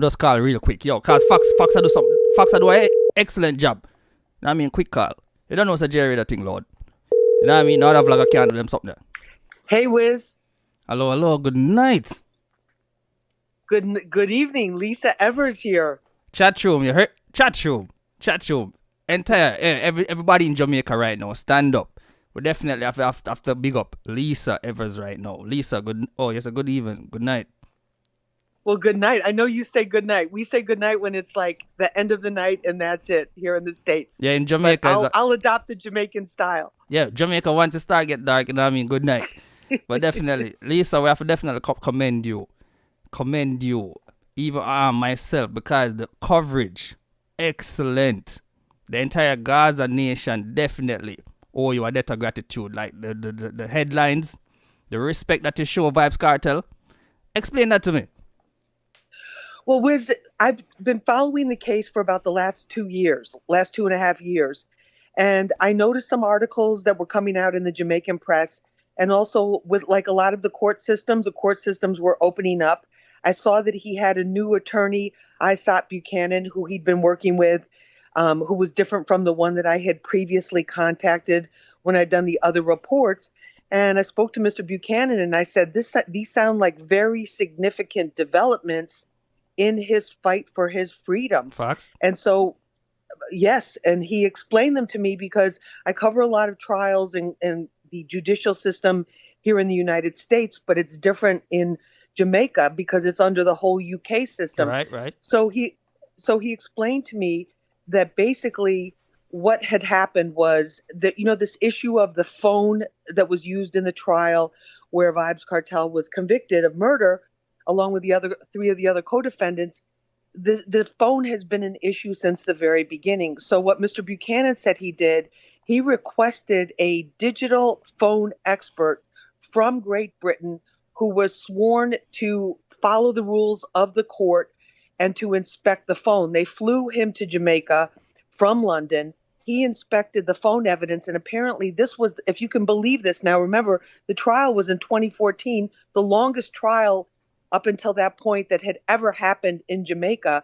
Just call real quick, yo, cause Fox I do some Fox I do a excellent job. You know what I mean, quick call. You don't know it's Jerry that thing, Lord. You know what I mean? Now that vlogger can't do them something there. Hey, Wiz. Hello, good night. Good evening. Lisa Evers here. Chat room, you heard? Chat room. Entire everybody in Jamaica right now, stand up. We definitely have to big up Lisa Evers right now. Lisa, good evening, good night. Well, good night. I know you say good night. We say good night when it's like the end of the night and that's it here in the States. Yeah, in Jamaica. I'll adopt the Jamaican style. Yeah, Jamaica once it start get dark, you know what I mean? Good night. But definitely, Lisa, we have to definitely commend you. Even myself, because the coverage, excellent. The entire Gaza nation definitely owe you a debt of gratitude. Like the headlines, the respect that you show Vybz Kartel. Explain that to me. Well, Wiz, I've been following the case for about the last 2.5 years. And I noticed some articles that were coming out in the Jamaican press. And also with like a lot of the court systems were opening up. I saw that he had a new attorney, Vybz Buchanan, who he'd been working with, who was different from the one that I had previously contacted when I'd done the other reports. And I spoke to Mr. Buchanan and I said, these sound like very significant developments in his fight for his freedom. Fox? And so, yes, and he explained them to me because I cover a lot of trials in the judicial system here in the United States, but it's different in Jamaica because it's under the whole UK system. Right. So he explained to me that basically what had happened was that, this issue of the phone that was used in the trial where Vybz Kartel was convicted of murder, along with the other three of the other co-defendants, the phone has been an issue since the very beginning. So what Mr. Buchanan said he did, he requested a digital phone expert from Great Britain who was sworn to follow the rules of the court and to inspect the phone. They flew him to Jamaica from London. He inspected the phone evidence, and apparently this was, if you can believe this, now remember, the trial was in 2014, the longest trial up until that point that had ever happened in Jamaica.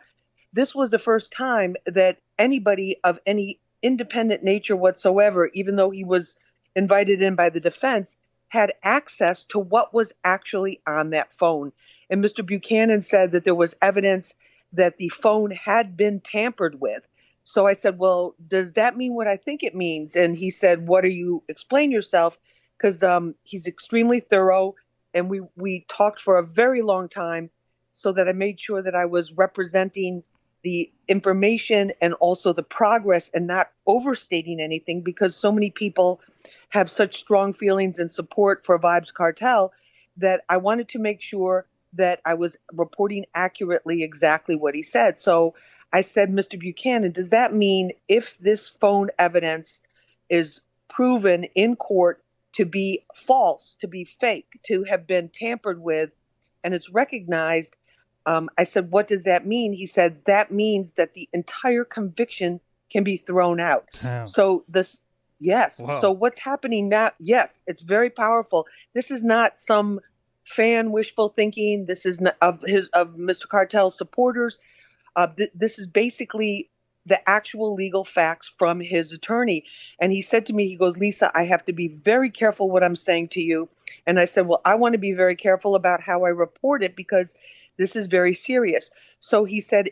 This was the first time that anybody of any independent nature whatsoever, even though he was invited in by the defense, had access to what was actually on that phone. And Mr. Buchanan said that there was evidence that the phone had been tampered with. So I said, well, does that mean what I think it means? And he said, explain yourself, because he's extremely thorough. And we talked for a very long time so that I made sure that I was representing the information and also the progress and not overstating anything, because so many people have such strong feelings and support for Vybz Kartel that I wanted to make sure that I was reporting accurately exactly what he said. So I said, Mr. Buchanan, does that mean if this phone evidence is proven in court to be false, to be fake, to have been tampered with, and it's recognized, I said, what does that mean? He said, that means that the entire conviction can be thrown out. Damn. So yes. Wow. So what's happening now? Yes, it's very powerful. This is not some fan wishful thinking. This is not of Mr. Kartel's supporters. This is basically the actual legal facts from his attorney. And he said to me, he goes, Lisa, I have to be very careful what I'm saying to you. And I said, well, I want to be very careful about how I report it because this is very serious. So he said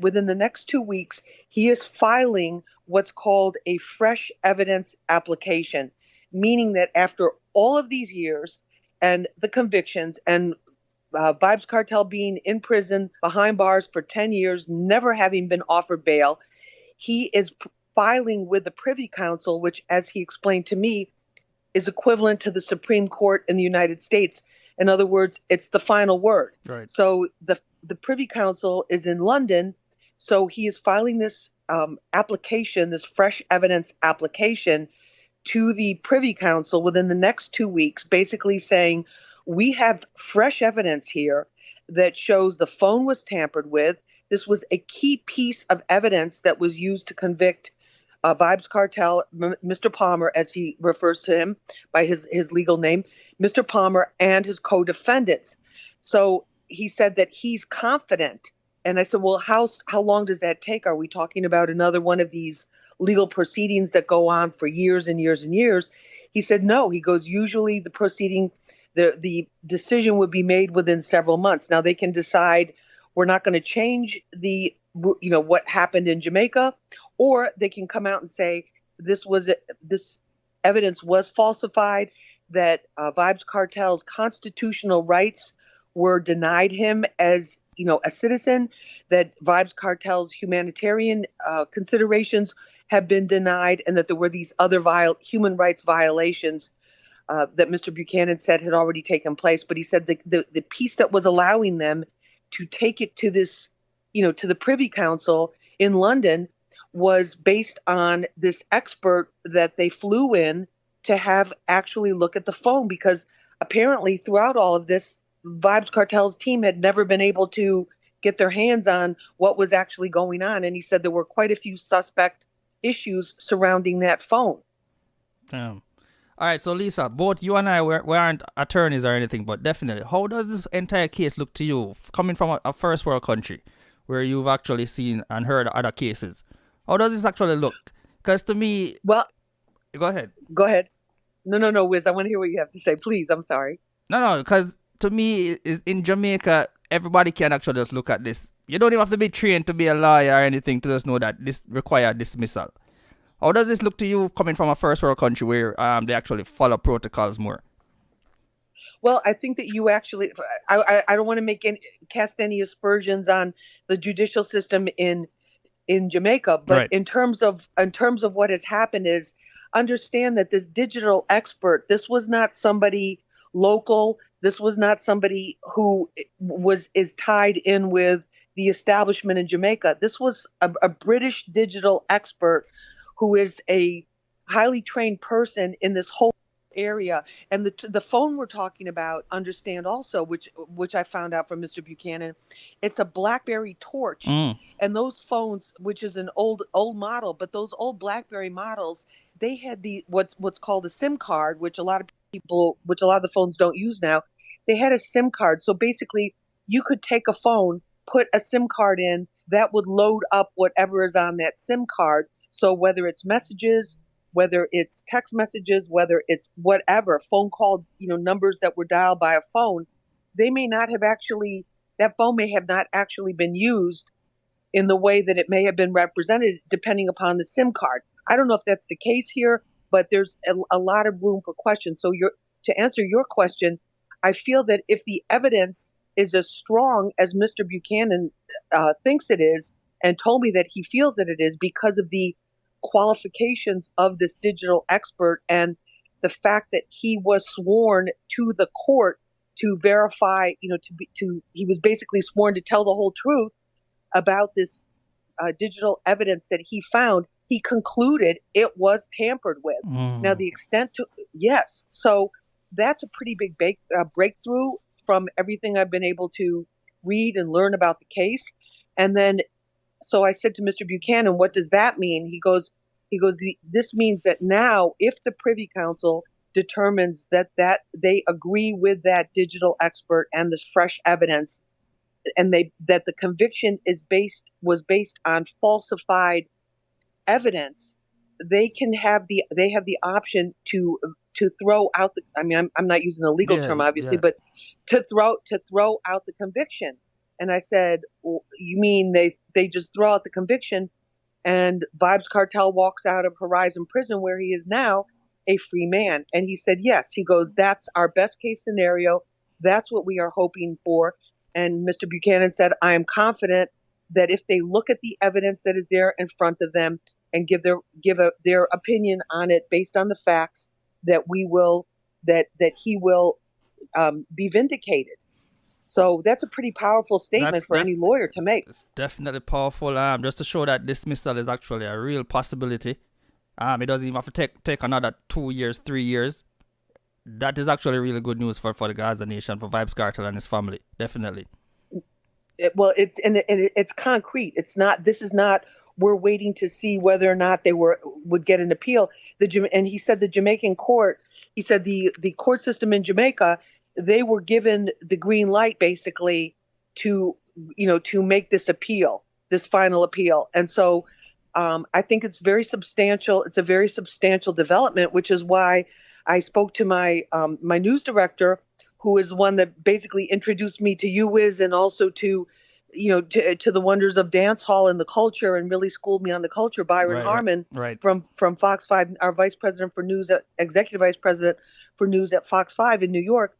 within the next 2 weeks, he is filing what's called a fresh evidence application, meaning that after all of these years and the convictions and Vybz Kartel being in prison behind bars for 10 years, never having been offered bail, he is filing with the Privy Council, which, as he explained to me, is equivalent to the Supreme Court in the United States. In other words, it's the final word. Right. So the Privy Council is in London. So he is filing this application, this fresh evidence application to the Privy Council within the next 2 weeks, basically saying, we have fresh evidence here that shows the phone was tampered with. This was a key piece of evidence that was used to convict Vybz Kartel, Mr. Palmer, as he refers to him by his legal name, Mr. Palmer and his co-defendants. So he said that he's confident And I said, well, how long does that take? Are we talking about another one of these legal proceedings that go on for years and years and years? He said, no. He goes, usually the decision would be made within several months. Now they can decide we're not going to change what happened in Jamaica, or they can come out and say this evidence was falsified, that Vybz Kartel's constitutional rights were denied him as a citizen, that Vybz Kartel's humanitarian considerations have been denied, and that there were these other human rights violations that Mr. Buchanan said had already taken place. But he said the piece that was allowing them to take it to this, to the Privy Council in London was based on this expert that they flew in to have actually look at the phone, because apparently throughout all of this, Vybz Kartel's team had never been able to get their hands on what was actually going on. And he said there were quite a few suspect issues surrounding that phone. All right, so Lisa, both you and I, we aren't attorneys or anything, but definitely, how does this entire case look to you, coming from a first world country where you've actually seen and heard other cases? How does this actually look? Because to me... Well... Go ahead. Go ahead. No, Wiz, I want to hear what you have to say. Please, I'm sorry. No, because to me, in Jamaica, everybody can actually just look at this. You don't even have to be trained to be a lawyer or anything to just know that this requires dismissal. How does this look to you coming from a first world country where they actually follow protocols more? Well, I think that you actually, I don't want to cast any aspersions on the judicial system in Jamaica, but right. in terms of what has happened is, understand that this digital expert, this was not somebody local. This was not somebody who is tied in with the establishment in Jamaica. This was a British digital expert who is a highly trained person in this whole area. And the phone we're talking about, understand also, which I found out from Mr. Buchanan, it's a BlackBerry Torch. And those phones, which is an old model, but those old BlackBerry models, they had what's called a SIM card, which a lot of the phones don't use now. They had a SIM card. So basically you could take a phone, put a SIM card in, that would load up whatever is on that SIM card. So whether it's messages, whether it's text messages, whether it's whatever, phone call, numbers that were dialed by a phone, that phone may have not actually been used in the way that it may have been represented, depending upon the SIM card. I don't know if that's the case here, but there's a lot of room for questions. So to answer your question, I feel that if the evidence is as strong as Mr. Buchanan thinks it is, and told me that he feels that it is because of the qualifications of this digital expert and the fact that he was sworn to the court to verify, he was basically sworn to tell the whole truth about this digital evidence that he found. He concluded it was tampered with. Now, the extent to, yes. So that's a pretty big breakthrough from everything I've been able to read and learn about the case. And then, so I said to Mr. Buchanan, what does that mean? He goes, this means that now if the Privy Council determines that they agree with that digital expert and this fresh evidence, and that the conviction was based on falsified evidence, they have the option to throw out the, I'm not using a legal term obviously, but to throw out the conviction. And I said, well, you mean they just throw out the conviction and Vybz Kartel walks out of Horizon Prison, where he is now, a free man? And he said, yes. He goes, that's our best case scenario. That's what we are hoping for. And Mr. Buchanan said, I am confident that if they look at the evidence that is there in front of them and give their opinion on it based on the facts, that he will be vindicated. So that's a pretty powerful statement for any lawyer to make. It's definitely powerful. Just to show that dismissal is actually a real possibility. It doesn't even have to take another 2 years, 3 years. That is actually really good news for the Gaza Nation, for Vybz Kartel and his family. Definitely. It's concrete. It's not. This is not. We're waiting to see whether or not they would get an appeal. And he said the Jamaican court. He said the court system in Jamaica, they were given the green light basically to to make this appeal, this final appeal. And so I think it's very substantial. It's a very substantial development, which is why I spoke to my news director, who is one that basically introduced me to you, Wiz, and also to the wonders of dance hall and the culture, and really schooled me on the culture. Byron Harmon, from Fox 5, our vice president for news, executive vice president for news at Fox 5 in New York.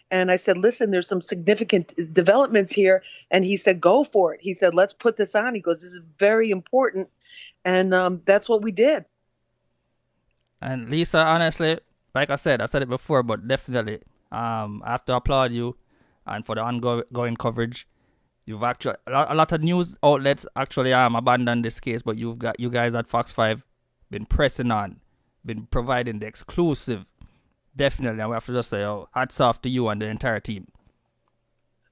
And I said, listen, there's some significant developments here. And he said, go for it. He said, let's put this on. He goes, this is very important. And that's what we did. And Lisa, honestly, like I said it before, but definitely, I have to applaud you and for the ongoing coverage. You've actually, a lot of news outlets actually abandoned this case, but you guys at Fox 5 been pressing on, been providing the exclusive. Definitely, and we have to just say, hats off to you and the entire team.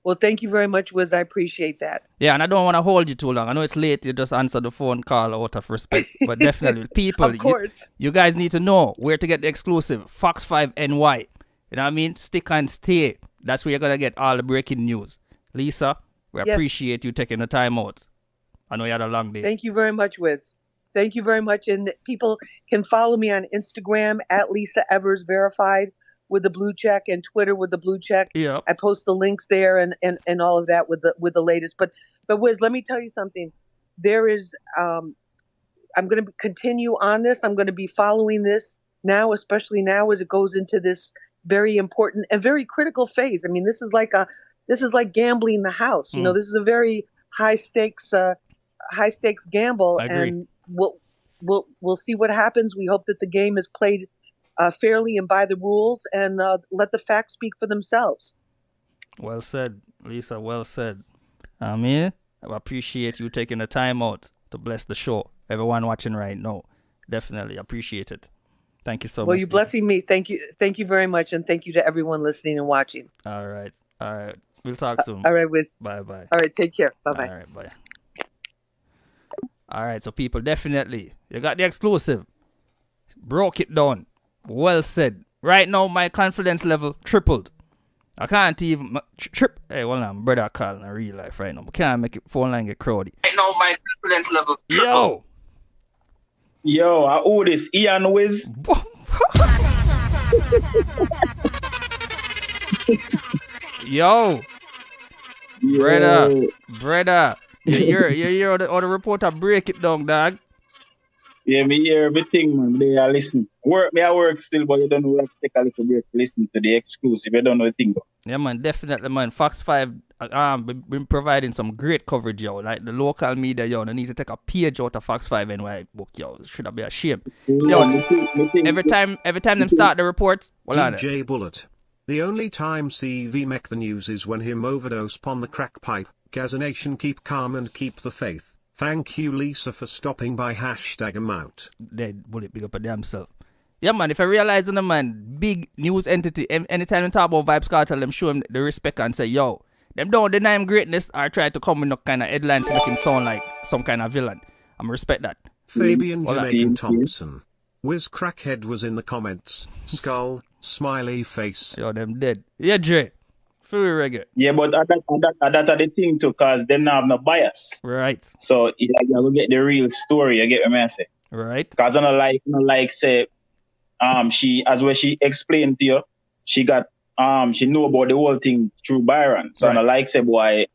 Well, thank you very much, Wiz. I appreciate that. Yeah, and I don't want to hold you too long. I know it's late. You just answered the phone call out of respect. But definitely, people, of course. You guys need to know where to get the exclusive. Fox 5 NY. You know what I mean? Stick and stay. That's where you're going to get all the breaking news. Lisa, we appreciate you taking the time out. I know you had a long day. Thank you very much, Wiz. Thank you very much. And people can follow me on Instagram at Lisa Evers Verified with the blue check, and Twitter with the blue check. Yeah. I post the links there and all of that with the latest. But Wiz, let me tell you something. There is I'm going to continue on this. I'm going to be following this now, especially now as it goes into this very important and very critical phase. I mean, this is like gambling the house. This is a very high stakes gamble. I agree. And we'll see what happens. We hope that the game is played fairly and by the rules, and let the facts speak for themselves. Well said, Lisa. Well said. I appreciate you taking the time out to bless the show. Everyone watching right now, definitely appreciate it. Thank you so much. Well, you're blessing me. Thank you very much, and thank you to everyone listening and watching. All right. We'll talk soon. All right, Wiz. Bye. All right, take care. Bye. All right, bye. All right, so people, definitely, you got the exclusive. Broke it down. Well said. Right now, my confidence level tripled. I can't even trip. Hey, well, I'm brother calling in real life right now. I can't make it phone line get crowdy. Right now, my confidence level tripled. Yo, I owe this Ian Wiz. Yo, brother. You're the reporter. Break it down, dog. Yeah, me hear everything, man. They are listening. I work still, but you don't know where to take a little break to listen to the exclusive. You don't know the thing, though. Yeah, man, definitely, man. Fox 5 been providing some great coverage, yo. Like the local media, yo. They need to take a page out of Fox 5 NY book, yo. Should have been ashamed. Yo, every time them start the reports, DJ Bullet. The only time CV make the news is when him overdose pon the crack pipe. Gaza Nation, keep calm and keep the faith. Thank you, Lisa, for stopping by. #amount. Dead Bullet, big up a damn self. Yeah, man, if I realize in a man, big news entity, anytime they talk about Vybz Kartel, them show him the respect and say, yo, them don't deny him greatness or try to come with no kind of headline to make him sound like some kind of villain. I'm respect that. Fabian Jamaican Thompson. Wiz Crackhead was in the comments. Skull, smiley face. Yo, them dead. Yeah, Dre. Fully reggae. Yeah, but that's the thing too, cause them not have no bias. Right. So you will get the real story. You get what I say? Right. Cause I don't like say, she explained to you, she got she know about the whole thing through Byron. So right. I like say boy,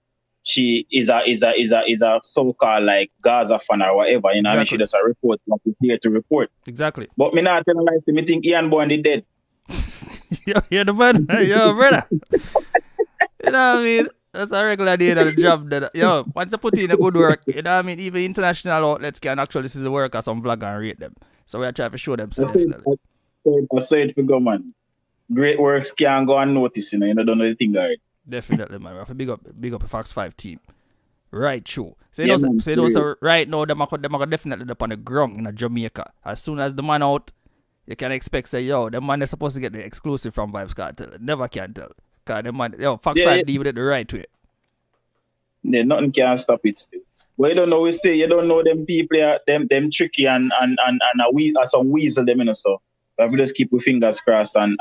she is a so-called like Gaza fan or whatever. You know, exactly. I mean, she does a report what is here to report. Exactly. But me not telling like me think Ian Boy is dead. You're the man. Yo, brother. You know what I mean? That's a regular day of the job. Once you put in a good work, you know what I mean? Even international outlets can actually see the work of some vlogger and rate them. So we are trying to show them. I say it for go, man. Great works can go unnoticed, you don't know the thing, already. Definitely, man. We have to big up the Fox 5 team. Right, true. So right now, them are definitely up on the ground in Jamaica. As soon as the man out, you can expect, say, yo, the man is supposed to get the exclusive from Vybz Kartel. Never can tell. Because the man, Fox 5 leave it the right way. Yeah, nothing can stop it still. But you don't know them people, them tricky and some weasel them, so. But we just keep our fingers crossed and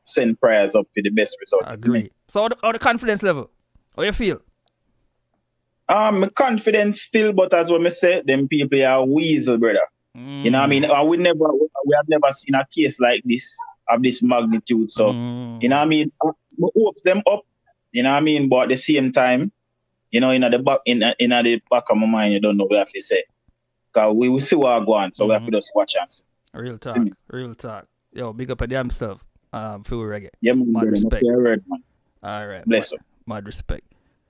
send prayers up for the best result. I agree. So how the confidence level? How you feel? I'm confident still, but as what me say, them people are weasel, brother. You know what I mean? We have never seen a case like this of this magnitude. So, you know what I mean? We hope them up, you know what I mean? But at the same time, you know, in the back of my mind, you don't know what I have to say. Because we will see what go on, so we have to just watch and see. Real talk. Yo, big up at themself. Feel reggae. Yeah, man, Mad respect. word, man. All right. Bless you. Mad respect.